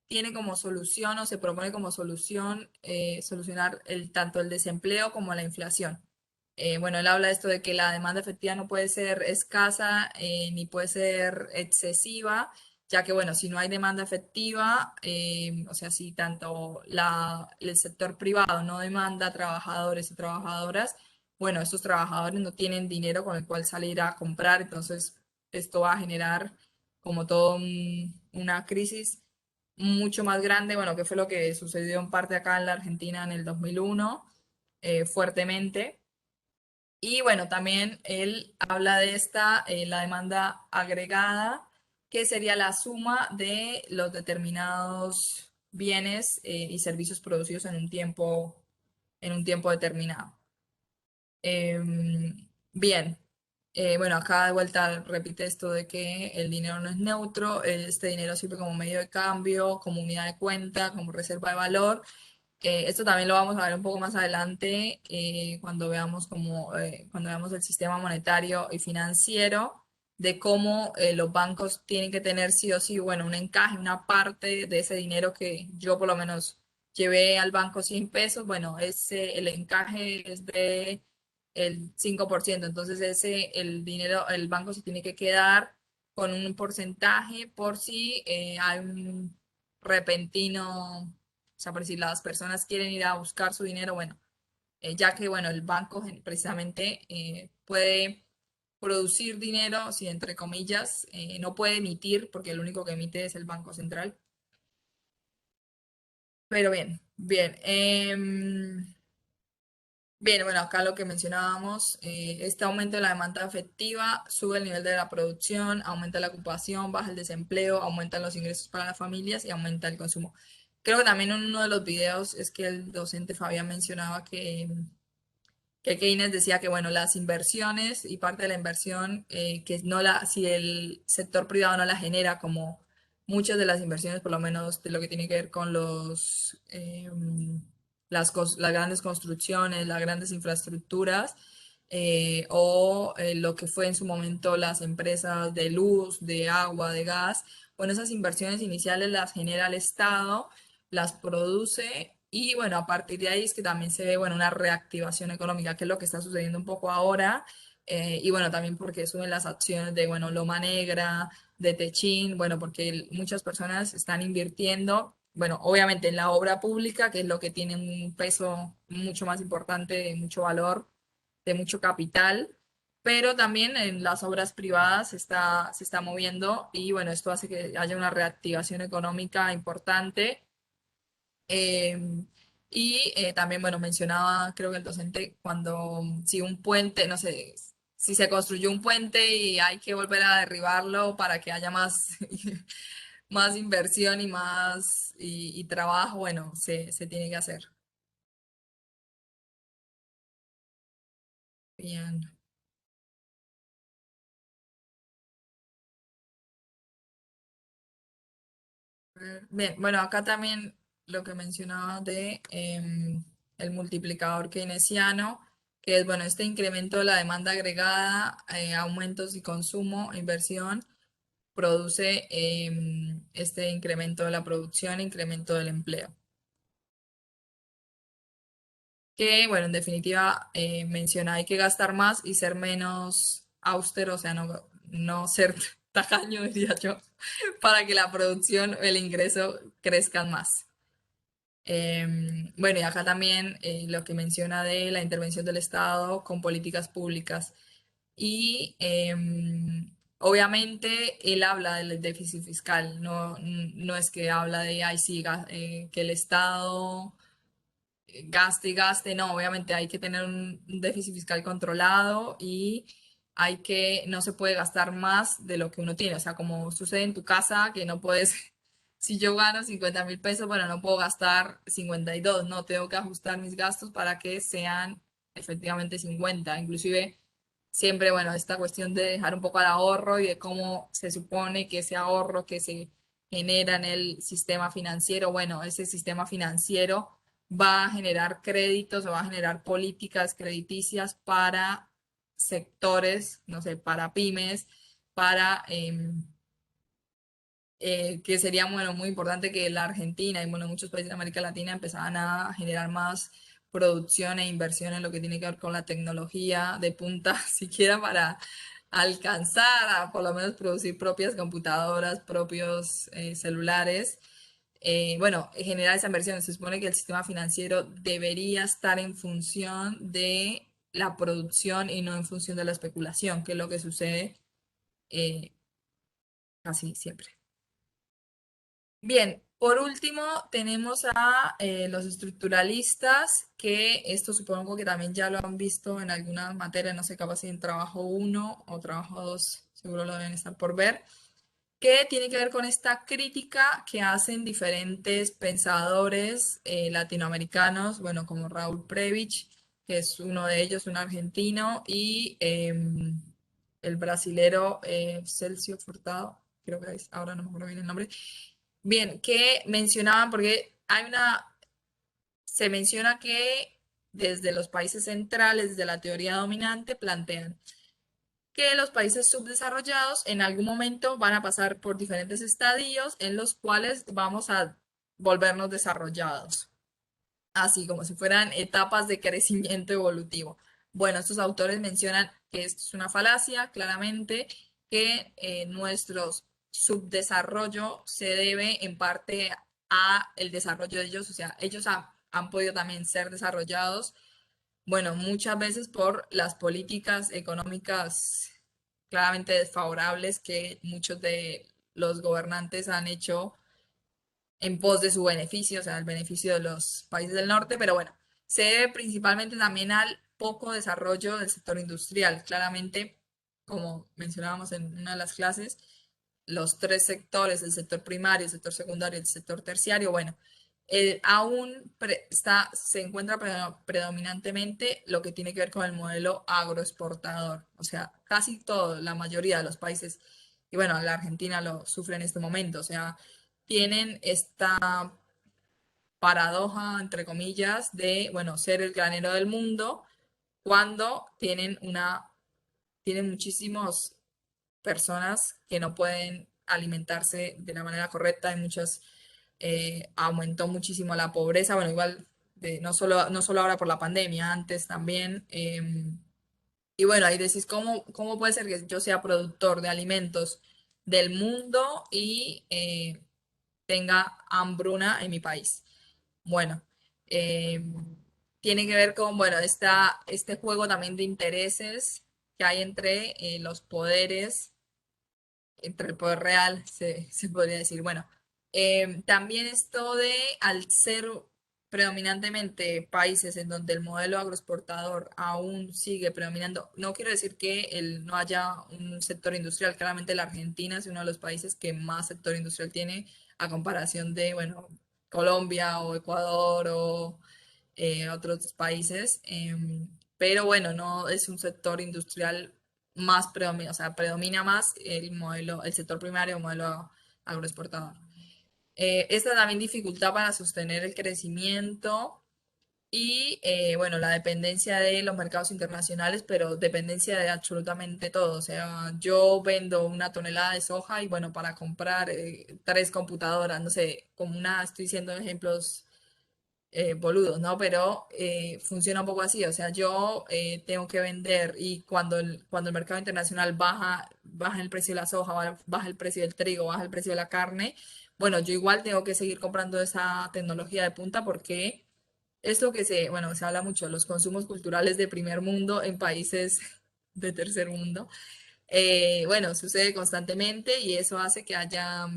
tiene como solución o se propone como solución solucionar tanto el desempleo como la inflación. Bueno, él habla de esto de que la demanda efectiva no puede ser escasa ni puede ser excesiva, ya que, bueno, si no hay demanda efectiva, o sea, si tanto el sector privado no demanda trabajadores y trabajadoras, bueno, estos trabajadores no tienen dinero con el cual salir a comprar, entonces esto va a generar como todo una crisis mucho más grande, bueno, que fue lo que sucedió en parte acá en la Argentina en el 2001, fuertemente. Y bueno, también él habla de la demanda agregada, que sería la suma de los determinados bienes y servicios producidos en un tiempo determinado. Bien, bueno, acá de vuelta repite esto de que el dinero no es neutro, este dinero sirve como medio de cambio, como unidad de cuenta, como reserva de valor. Esto también lo vamos a ver un poco más adelante cuando veamos el sistema monetario y financiero, de cómo los bancos tienen que tener sí o sí, bueno, un encaje, una parte de ese dinero que yo por lo menos llevé al banco 100 pesos, bueno, el encaje es de el 5%, entonces el dinero, el banco se tiene que quedar con un porcentaje por si hay un repentino, o sea, por si las personas quieren ir a buscar su dinero, bueno, ya que, bueno, el banco precisamente puede producir dinero, si entre comillas, no puede emitir, porque el único que emite es el Banco Central. Pero bien, bien. Bien, bueno, acá lo que mencionábamos, este aumento de la demanda efectiva sube el nivel de la producción, aumenta la ocupación, baja el desempleo, aumentan los ingresos para las familias y aumenta el consumo. Creo que también en uno de los videos es que el docente Fabián mencionaba que Keynes decía que, bueno, las inversiones y parte de la inversión, que no si el sector privado no la genera, como muchas de las inversiones, por lo menos de lo que tiene que ver con las grandes construcciones, las grandes infraestructuras, o lo que fue en su momento las empresas de luz, de agua, de gas, bueno, esas inversiones iniciales las genera el Estado, las produce y bueno, a partir de ahí es que también se ve, bueno, una reactivación económica, que es lo que está sucediendo un poco ahora, y bueno, también porque suben las acciones de, bueno, Loma Negra, de Techin, bueno, porque muchas personas están invirtiendo, bueno, obviamente en la obra pública, que es lo que tiene un peso mucho más importante, de mucho valor, de mucho capital, pero también en las obras privadas se está moviendo y bueno, esto hace que haya una reactivación económica importante. También, bueno, mencionaba, creo que el docente, cuando si un puente, no sé, si se construyó un puente y hay que volver a derribarlo para que haya más, más inversión y más y trabajo, bueno, se tiene que hacer. Bien. Bien, bueno, acá también lo que mencionaba de el multiplicador keynesiano, que es, bueno, este incremento de la demanda agregada, aumentos y consumo, inversión, produce este incremento de la producción, incremento del empleo. Que, bueno, en definitiva, menciona, hay que gastar más y ser menos austero, o sea, no ser tacaño, diría yo, para que la producción, el ingreso crezcan más. Bueno, y acá también lo que menciona de la intervención del Estado con políticas públicas. Y obviamente él habla del déficit fiscal, no es que habla de, ay, sí, que el Estado gaste y gaste, no, obviamente hay que tener un déficit fiscal controlado y no se puede gastar más de lo que uno tiene, o sea, como sucede en tu casa, que no puedes, si yo gano 50.000 pesos, bueno, no puedo gastar 52, no, tengo que ajustar mis gastos para que sean efectivamente 50, inclusive siempre, bueno, esta cuestión de dejar un poco al ahorro y de cómo se supone que ese ahorro que se genera en el sistema financiero, bueno, ese sistema financiero va a generar créditos o va a generar políticas crediticias para sectores, no sé, para pymes, para que sería, bueno, muy importante que la Argentina y, bueno, muchos países de América Latina empezaran a generar más producción e inversión en lo que tiene que ver con la tecnología de punta, siquiera para alcanzar a por lo menos producir propias computadoras, propios celulares. Bueno, generar esa inversión. Se supone que el sistema financiero debería estar en función de la producción y no en función de la especulación, que es lo que sucede eh, casi siempre. Bien, por último tenemos a los estructuralistas, que esto supongo que también ya lo han visto en algunas materias, no sé, capaz si en trabajo uno o trabajo 2, seguro lo deben estar por ver, que tiene que ver con esta crítica que hacen diferentes pensadores latinoamericanos, bueno, como Raúl Previch, que es uno de ellos, un argentino, y el brasilero Celso Furtado, creo que es, ahora no me acuerdo bien el nombre. Bien, que mencionaban, porque se menciona que desde los países centrales, desde la teoría dominante, plantean que los países subdesarrollados en algún momento van a pasar por diferentes estadios en los cuales vamos a volvernos desarrollados, así como si fueran etapas de crecimiento evolutivo. Bueno, estos autores mencionan que esto es una falacia, claramente, que nuestro subdesarrollo se debe en parte a el desarrollo de ellos, o sea, ellos han podido también ser desarrollados, bueno, muchas veces por las políticas económicas claramente desfavorables que muchos de los gobernantes han hecho en pos de su beneficio, o sea, el beneficio de los países del norte, pero bueno, se debe principalmente también al poco desarrollo del sector industrial. Claramente, como mencionábamos en una de las clases, los tres sectores, el sector primario, el sector secundario y el sector terciario, bueno, se encuentra predominantemente lo que tiene que ver con el modelo agroexportador. O sea, casi todo, la mayoría de los países, y bueno, la Argentina lo sufre en este momento, o sea, tienen esta paradoja, entre comillas, de, bueno, ser el granero del mundo cuando tienen muchísimas personas que no pueden alimentarse de la manera correcta. Hay muchas, aumentó muchísimo la pobreza, bueno, igual no solo ahora por la pandemia, antes también. Y bueno, ahí decís, ¿cómo puede ser que yo sea productor de alimentos del mundo y tenga hambruna en mi país? Bueno, eh, tiene que ver con, bueno, este juego también de intereses que hay entre los poderes, entre el poder real, se podría decir. Bueno, también esto de, al ser predominantemente países en donde el modelo agroexportador aún sigue predominando, no quiero decir que no haya un sector industrial. Claramente la Argentina es uno de los países que más sector industrial tiene a comparación de, bueno, Colombia o Ecuador o otros países. Pero bueno, no es un sector industrial más predomina, o sea, predomina más el modelo, el sector primario, el modelo agroexportador. Esta también dificultad para sostener el crecimiento y, bueno, la dependencia de los mercados internacionales, pero dependencia de absolutamente todo. O sea, yo vendo una tonelada de soja y, bueno, para comprar tres computadoras, no sé, como estoy diciendo ejemplos boludos, ¿no? Pero funciona un poco así, o sea, yo tengo que vender y cuando el mercado internacional baja el precio de la soja, baja el precio del trigo, baja el precio de la carne, bueno, yo igual tengo que seguir comprando esa tecnología de punta porque esto bueno, se habla mucho, los consumos culturales de primer mundo en países de tercer mundo, bueno, sucede constantemente y eso hace que haya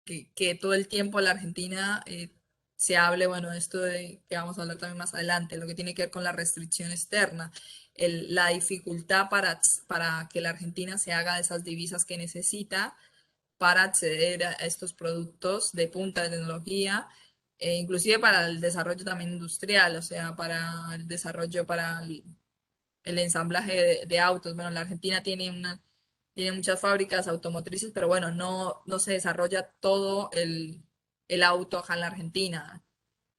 que todo el tiempo la Argentina se hable, bueno, esto de que vamos a hablar también más adelante, lo que tiene que ver con la restricción externa, la dificultad para que la Argentina se haga de esas divisas que necesita para acceder a estos productos de punta de tecnología, inclusive para el desarrollo también industrial, o sea, para el desarrollo, para el ensamblaje de autos. Bueno, la Argentina tiene muchas fábricas automotrices, pero bueno, no se desarrolla todo el auto acá en la Argentina.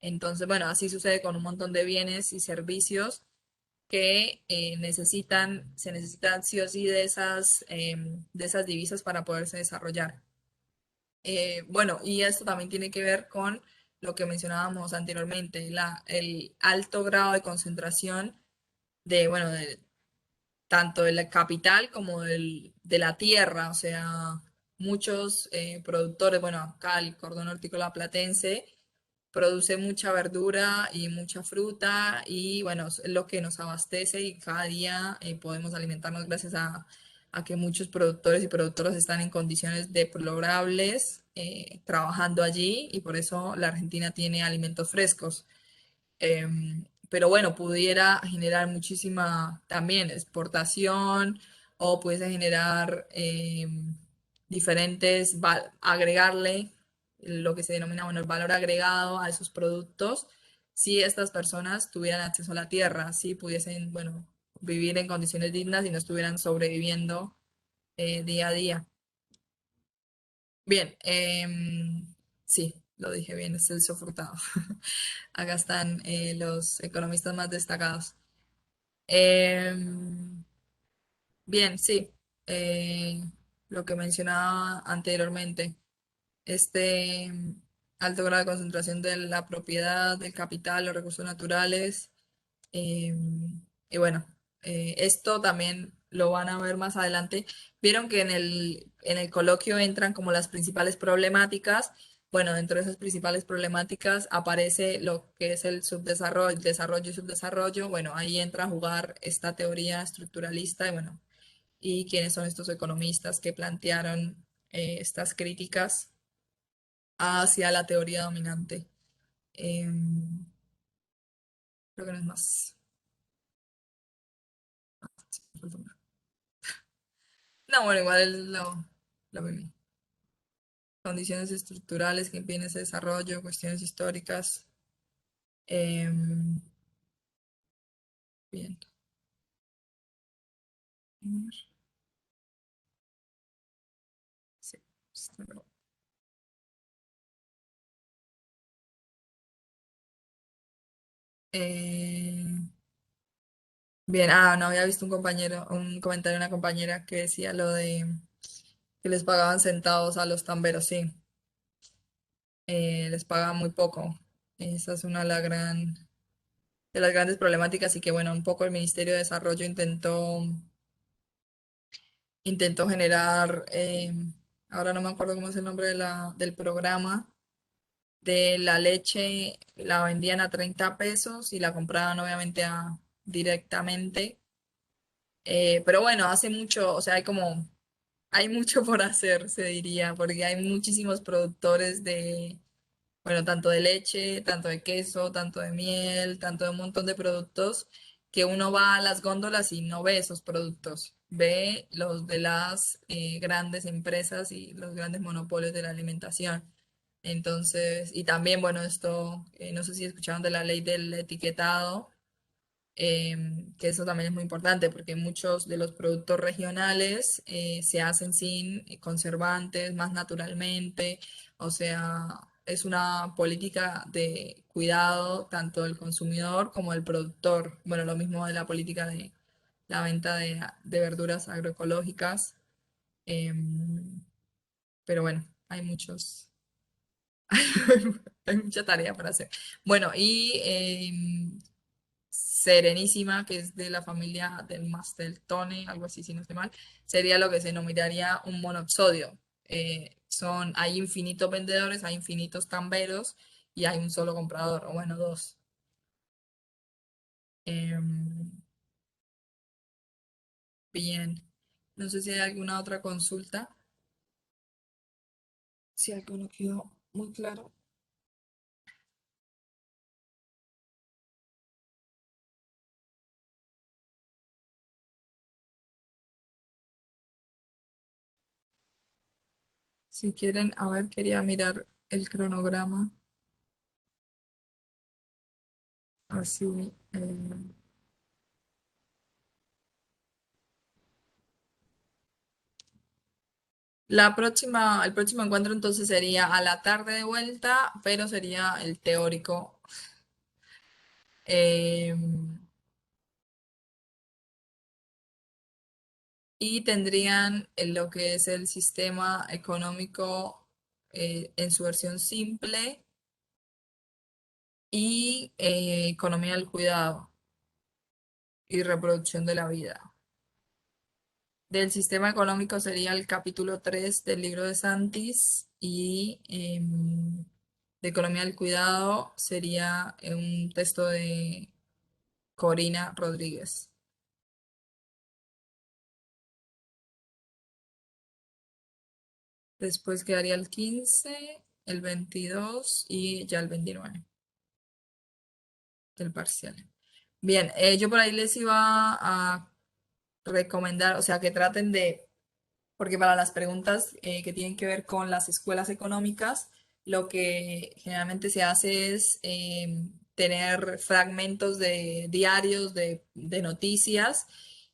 Entonces, bueno, así sucede con un montón de bienes y servicios que se necesitan sí o sí de esas divisas para poderse desarrollar. Bueno, y esto también tiene que ver con lo que mencionábamos anteriormente, el alto grado de concentración bueno, tanto de la capital como de la tierra, o sea, muchos productores, bueno, acá el cordón hortícola platense produce mucha verdura y mucha fruta y bueno, es lo que nos abastece y cada día podemos alimentarnos gracias a que muchos productores y productoras están en condiciones deplorables trabajando allí y por eso la Argentina tiene alimentos frescos. Pero bueno, pudiera generar muchísima también exportación o pudiese generar agregarle lo que se denomina, bueno, el valor agregado a esos productos si estas personas tuvieran acceso a la tierra, si pudiesen, bueno, vivir en condiciones dignas y no estuvieran sobreviviendo día a día. Bien, sí, lo dije bien, es Celso Furtado. Acá están los economistas más destacados. Em, bien, sí, eh, lo que mencionaba anteriormente, este alto grado de concentración de la propiedad, del capital, los recursos naturales, eh, y bueno, esto también lo van a ver más adelante. Vieron que en el coloquio entran como las principales problemáticas. Bueno, dentro de esas principales problemáticas aparece lo que es el subdesarrollo, desarrollo y subdesarrollo. Bueno, ahí entra a jugar esta teoría estructuralista y bueno, y quiénes son estos economistas que plantearon estas críticas hacia la teoría dominante. Em, Creo que no es más. No, bueno, igual es lo mismo. Condiciones estructurales que impiden ese desarrollo, cuestiones históricas. Em, Bien. Sí, está bien. Eh, Bien, no había visto un comentario de una compañera que decía lo de que les pagaban centavos a los tamberos, sí, les pagaban muy poco. Esa es una de las grandes problemáticas y que, bueno, un poco el Ministerio de Desarrollo intentó generar, ahora no me acuerdo cómo es el nombre del programa, de la leche, la vendían a 30 pesos y la compraban obviamente directamente. Pero bueno, hace mucho, o sea, hay mucho por hacer, se diría, porque hay muchísimos productores bueno, tanto de leche, tanto de queso, tanto de miel, tanto de un montón de productos que uno va a las góndolas y no ve esos productos, ve los de las grandes empresas y los grandes monopolios de la alimentación. Entonces, y también, bueno, esto, no sé si escucharon de la ley del etiquetado, que eso también es muy importante porque muchos de los productos regionales se hacen sin conservantes, más naturalmente, o sea, es una política de cuidado tanto del consumidor como del productor. Bueno, lo mismo de la política de la venta de verduras agroecológicas, pero bueno, hay mucha tarea para hacer. Bueno, y Serenísima, que es de la familia del Masteltone, algo así, si no estoy mal, sería lo que se denominaría un monoxodio. Hay infinitos vendedores, hay infinitos tamberos y hay un solo comprador, o bueno, dos. Em, Bien, no sé si hay alguna otra consulta. Si alguno quedó muy claro. Si quieren, a ver, quería mirar el cronograma, así. El próximo encuentro entonces sería a la tarde de vuelta, pero sería el teórico. eh, y tendrían lo que es el sistema económico en su versión simple y economía del cuidado y reproducción de la vida. Del sistema económico sería el capítulo 3 del libro de Santis y de economía del cuidado sería un texto de Corina Rodríguez. Después quedaría el 15, el 22 y ya el 29 del parcial. Bien, yo por ahí les iba a recomendar, o sea, que traten porque para las preguntas que tienen que ver con las escuelas económicas, lo que generalmente se hace es tener fragmentos de diarios, de noticias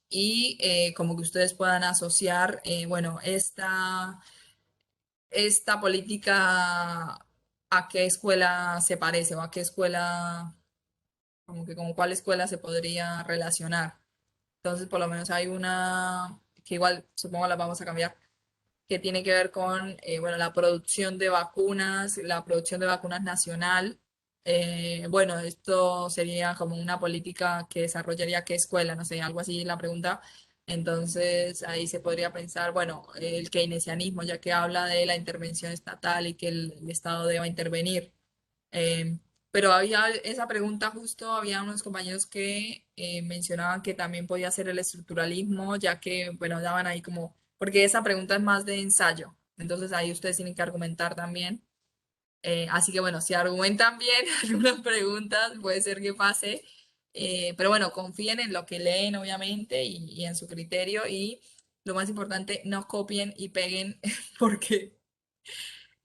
y como que ustedes puedan asociar, bueno, esta política a qué escuela se parece o a qué escuela, como que con cuál escuela se podría relacionar. Entonces, por lo menos hay una que igual supongo la vamos a cambiar, que tiene que ver con, bueno, la producción de vacunas, la producción de vacunas nacional. Bueno, esto sería como una política que desarrollaría qué escuela, no sé, algo así la pregunta. Entonces, ahí se podría pensar, bueno, el keynesianismo, ya que habla de la intervención estatal y que el Estado deba intervenir. pero había esa pregunta justo, había unos compañeros que mencionaban que también podía ser el estructuralismo, ya que, bueno, daban ahí como, porque esa pregunta es más de ensayo, entonces ahí ustedes tienen que argumentar también. Así que bueno, si argumentan bien algunas preguntas, puede ser que pase. Pero bueno, confíen en lo que leen, obviamente, y en su criterio. Y lo más importante, no copien y peguen, porque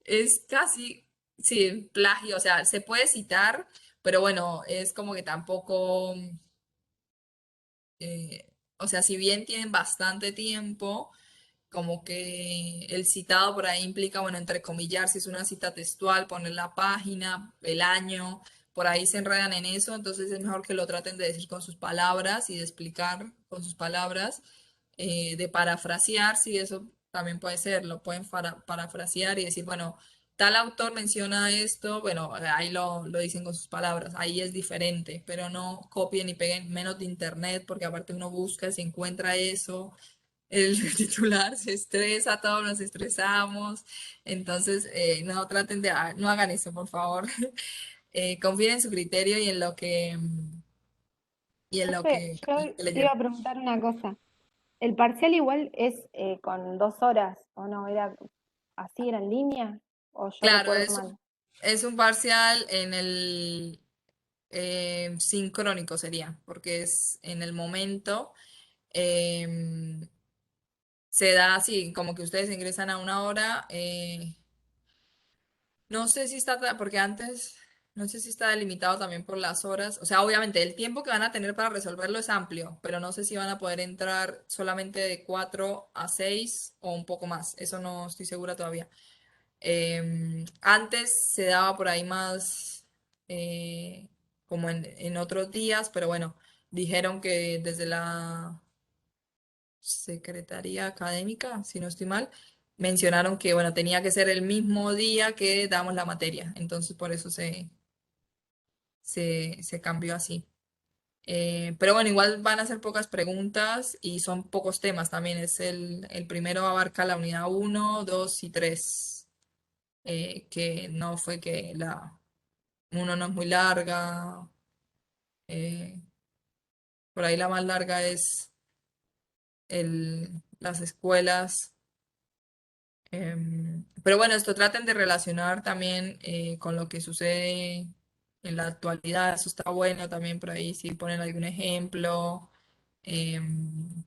es casi, sí, plagio. O sea, se puede citar, pero bueno, es como que tampoco, o sea, si bien tienen bastante tiempo como que el citado por ahí implica, bueno, entrecomillar si es una cita textual, poner la página, el año, por ahí se enredan en eso, entonces es mejor que lo traten de decir con sus palabras y de explicar con sus palabras, de parafrasear, si eso también puede ser, lo pueden parafrasear y decir, bueno, tal autor menciona esto, bueno, ahí lo dicen con sus palabras, ahí es diferente, pero no copien y peguen menos de internet, porque aparte uno busca, si encuentra eso el titular se estresa, todos nos estresamos, entonces no traten de, no hagan eso, por favor. Confíen en su criterio y en lo que, Profe, yo en lo que te iba leyeron. a preguntar una cosa. ¿El parcial igual es con 2 horas o no? ¿Era así, era en línea? ¿O yo Claro, recuerdo mal? es un parcial en el sincrónico sería, porque es en el momento, em, se da así, como que ustedes ingresan a una hora. No sé si está, porque antes, no sé si está delimitado también por las horas. O sea, obviamente el tiempo que van a tener para resolverlo es amplio, pero no sé si van a poder entrar solamente de 4 a 6 o un poco más. Eso no estoy segura todavía. Antes se daba por ahí más, como en otros días, pero bueno, dijeron que desde la Secretaría Académica, si no estoy mal, mencionaron que, bueno, tenía que ser el mismo día que damos la materia, entonces por eso se cambió así. Pero bueno, igual van a ser pocas preguntas y son pocos temas también. El primero abarca la unidad uno 2 y 3, que no fue que la uno no es muy larga, eh, por ahí la más larga es las escuelas. Pero bueno, esto traten de relacionar también con lo que sucede en la actualidad. Eso está bueno también por ahí, si ponen algún ejemplo en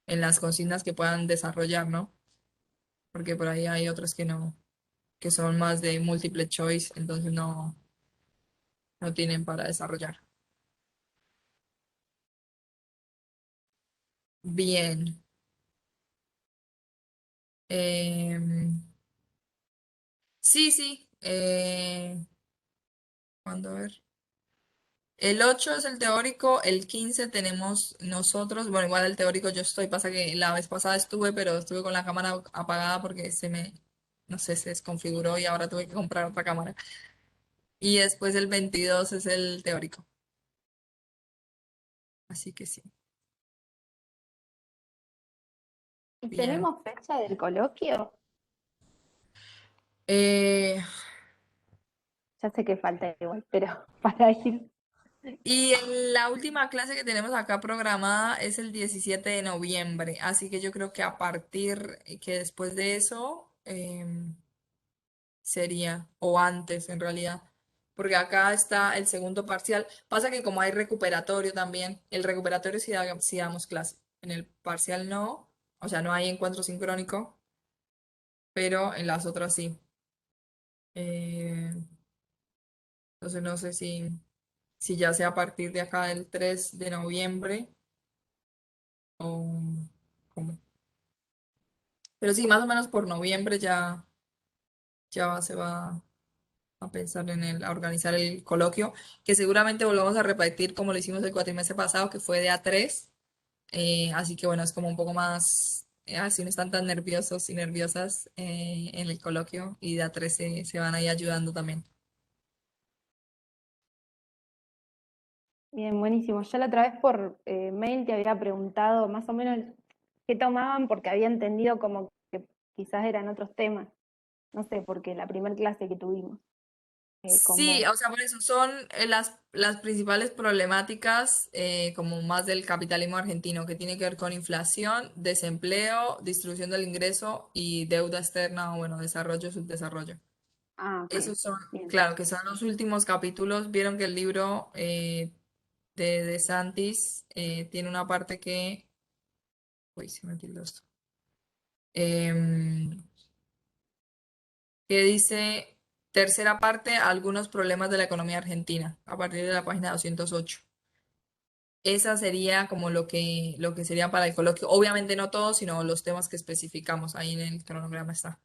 las consignas que puedan desarrollar, ¿no? Porque por ahí hay otras que no, que son más de múltiple choice, entonces no tienen para desarrollar. Bien. Em, sí, sí. ¿Cuándo? A ver. El 8 es el teórico, el 15 tenemos nosotros, bueno, igual el teórico yo estoy, pasa que la vez pasada estuve, pero estuve con la cámara apagada porque no sé, se desconfiguró y ahora tuve que comprar otra cámara. Y después el 22 es el teórico, así que sí, ¿Y bien. tenemos fecha del coloquio? Eh, Ya sé que falta igual, pero para ir. y la última clase que tenemos acá programada es el 17 de noviembre, así que yo creo que a partir, que después de eso, sería, o antes en realidad, porque acá está el segundo parcial. Pasa que como hay recuperatorio también, el recuperatorio sí damos clase, en el parcial no, o sea, no hay encuentro sincrónico, pero en las otras sí. Eh, entonces no sé si ya sea a partir de acá del 3 de noviembre o cómo. Pero sí, más o menos por noviembre ya se va a pensar a organizar el coloquio, que seguramente volvamos a repetir como lo hicimos el cuatrimestre pasado, que fue de A3. Así que bueno, es como un poco más, así no están tan nerviosos y nerviosas en el coloquio y de A3 se van ahí ayudando también. Bien, buenísimo. Yo la otra vez por mail te había preguntado más o menos qué tomaban porque había entendido como que quizás eran otros temas. No sé, porque la primera clase que tuvimos. Sí, como... o sea, por eso son las principales problemáticas como más del capitalismo argentino, que tiene que ver con inflación, desempleo, distribución del ingreso y deuda externa o, bueno, desarrollo, subdesarrollo. Ah, ok, Esos son, bien. claro, que son los últimos capítulos. Vieron que el libro de Santis tiene una parte que... Uy, se me tildó esto. Em, que dice, tercera parte, algunos problemas de la economía argentina, a partir de la página 208. Esa sería como lo que sería para el coloquio. Obviamente no todos, sino los temas que especificamos. Ahí en el cronograma está.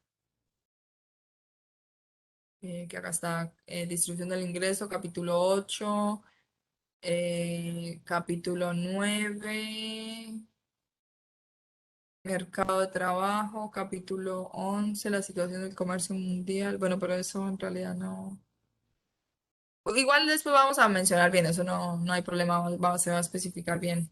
Que acá está distribución del ingreso, capítulo 8, capítulo 9, mercado de trabajo, capítulo 11, la situación del comercio mundial. Bueno, pero eso en realidad no. Igual después vamos a mencionar bien, eso no hay problema, se va a especificar bien.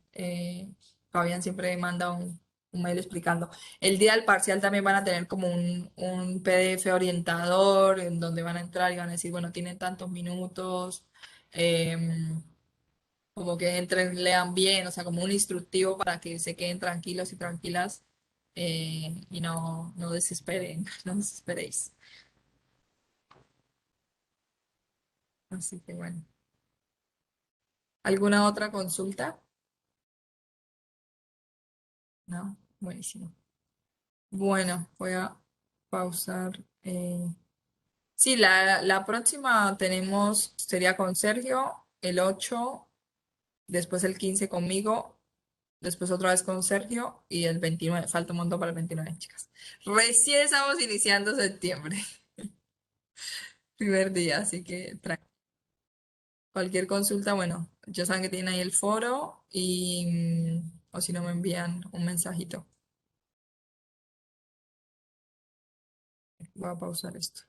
Fabián siempre manda un mail explicando. El día del parcial también van a tener como un PDF orientador en donde van a entrar y van a decir, bueno, tienen tantos minutos, em, como que entren, lean bien, o sea, como un instructivo para que se queden tranquilos y tranquilas y no desesperen, no desesperéis. Así que bueno. ¿Alguna otra consulta? No, buenísimo. Bueno, voy a pausar. Sí, la próxima tenemos, sería con Sergio, el 8, después el 15 conmigo, después otra vez con Sergio y el 29. Falta un montón para el 29, chicas. Recién estamos iniciando septiembre, primer día, así que cualquier consulta, bueno, ya saben que tienen ahí el foro y o si no me envían un mensajito. Voy a pausar esto.